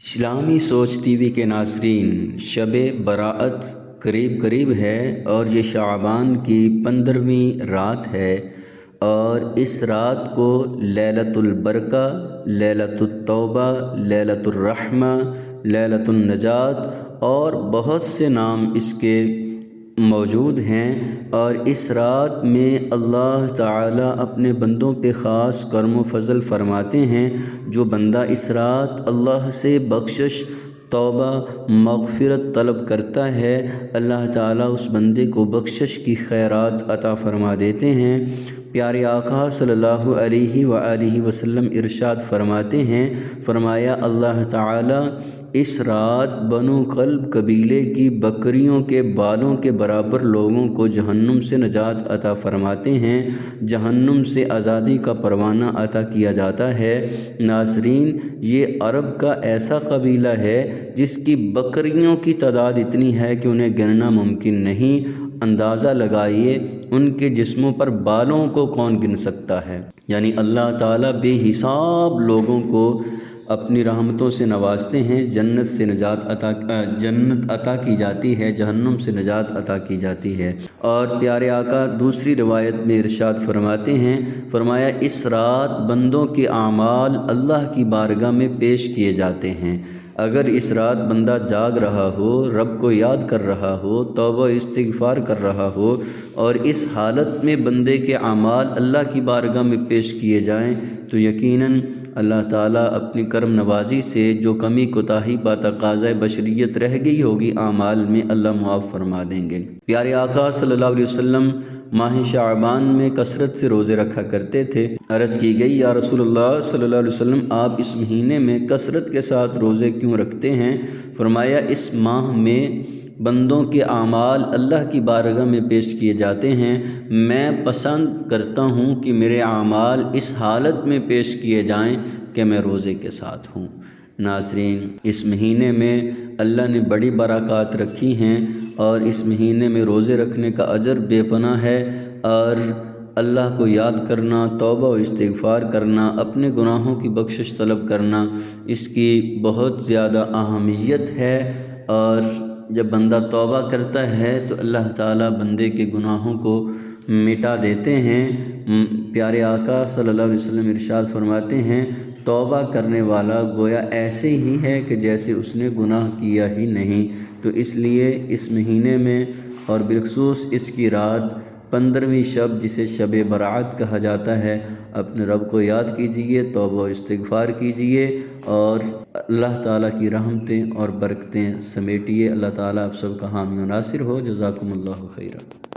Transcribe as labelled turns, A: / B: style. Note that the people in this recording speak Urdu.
A: اسلامی سوچ ٹی وی کے ناظرین، شب براءت قریب ہے اور یہ شعبان کی 15ویں رات ہے، اور اس رات کو لیلۃ البرکہ، لیلۃ التوبہ، لیلۃ الرحمہ، لیلۃ النجات اور بہت سے نام اس کے موجود ہیں۔ اور اس رات میں اللہ تعالیٰ اپنے بندوں پہ خاص کرم و فضل فرماتے ہیں۔ جو بندہ اس رات اللہ سے بخشش، توبہ، مغفرت طلب کرتا ہے، اللہ تعالیٰ اس بندے کو بخشش کی خیرات عطا فرما دیتے ہیں۔ پیارے آقا صلی اللہ علیہ وآلہ وسلم ارشاد فرماتے ہیں، فرمایا اللہ تعالیٰ اس رات بنو کلب قبیلے کی بکریوں کے بالوں کے برابر لوگوں کو جہنم سے نجات عطا فرماتے ہیں، جہنم سے آزادی کا پروانہ عطا کیا جاتا ہے۔ ناظرین، یہ عرب کا ایسا قبیلہ ہے جس کی بکریوں کی تعداد اتنی ہے کہ انہیں گننا ممکن نہیں۔ اندازہ لگائیے ان کے جسموں پر بالوں کو کون گن سکتا ہے۔ یعنی اللہ تعالیٰ بے حساب لوگوں کو اپنی رحمتوں سے نوازتے ہیں، جنت عطا کی جاتی ہے، جہنم سے نجات عطا کی جاتی ہے۔ اور پیارے آقا دوسری روایت میں ارشاد فرماتے ہیں، فرمایا اس رات بندوں کے اعمال اللہ کی بارگاہ میں پیش کیے جاتے ہیں۔ اگر اس رات بندہ جاگ رہا ہو، رب کو یاد کر رہا ہو، توبہ استغفار کر رہا ہو، اور اس حالت میں بندے کے اعمال اللہ کی بارگاہ میں پیش کیے جائیں تو یقیناً اللہ تعالیٰ اپنی کرم نوازی سے جو کمی کوتاہی بتقاضۂ بشریت رہ گئی ہوگی اعمال میں، اللہ معاف فرما دیں گے۔ پیارے آقا صلی اللہ علیہ وسلم ماہ شعبان میں کثرت سے روزے رکھا کرتے تھے۔ عرض کی گئی، یا رسول اللہ صلی اللہ علیہ وسلم، آپ اس مہینے میں کثرت کے ساتھ روزے کیوں رکھتے ہیں؟ فرمایا اس ماہ میں بندوں کے اعمال اللہ کی بارگاہ میں پیش کیے جاتے ہیں، میں پسند کرتا ہوں کہ میرے اعمال اس حالت میں پیش کیے جائیں کہ میں روزے کے ساتھ ہوں۔ ناظرین، اس مہینے میں اللہ نے بڑی برکات رکھی ہیں، اور اس مہینے میں روزے رکھنے کا اجر بے پناہ ہے، اور اللہ کو یاد کرنا، توبہ و استغفار کرنا، اپنے گناہوں کی بخشش طلب کرنا، اس کی بہت زیادہ اہمیت ہے۔ اور جب بندہ توبہ کرتا ہے تو اللہ تعالیٰ بندے کے گناہوں کو مٹا دیتے ہیں۔ پیارے آقا صلی اللہ علیہ وسلم ارشاد فرماتے ہیں، توبہ کرنے والا گویا ایسے ہی ہے کہ جیسے اس نے گناہ کیا ہی نہیں۔ تو اس لیے اس مہینے میں اور بالخصوص اس کی رات 15ویں شب جسے شب برات کہا جاتا ہے، اپنے رب کو یاد کیجئے، توبہ و استغفار کیجئے، اور اللہ تعالیٰ کی رحمتیں اور برکتیں سمیٹیے۔ اللہ تعالیٰ آپ سب کا حامی و ناصر ہو۔ جزاکم اللہ خیرا۔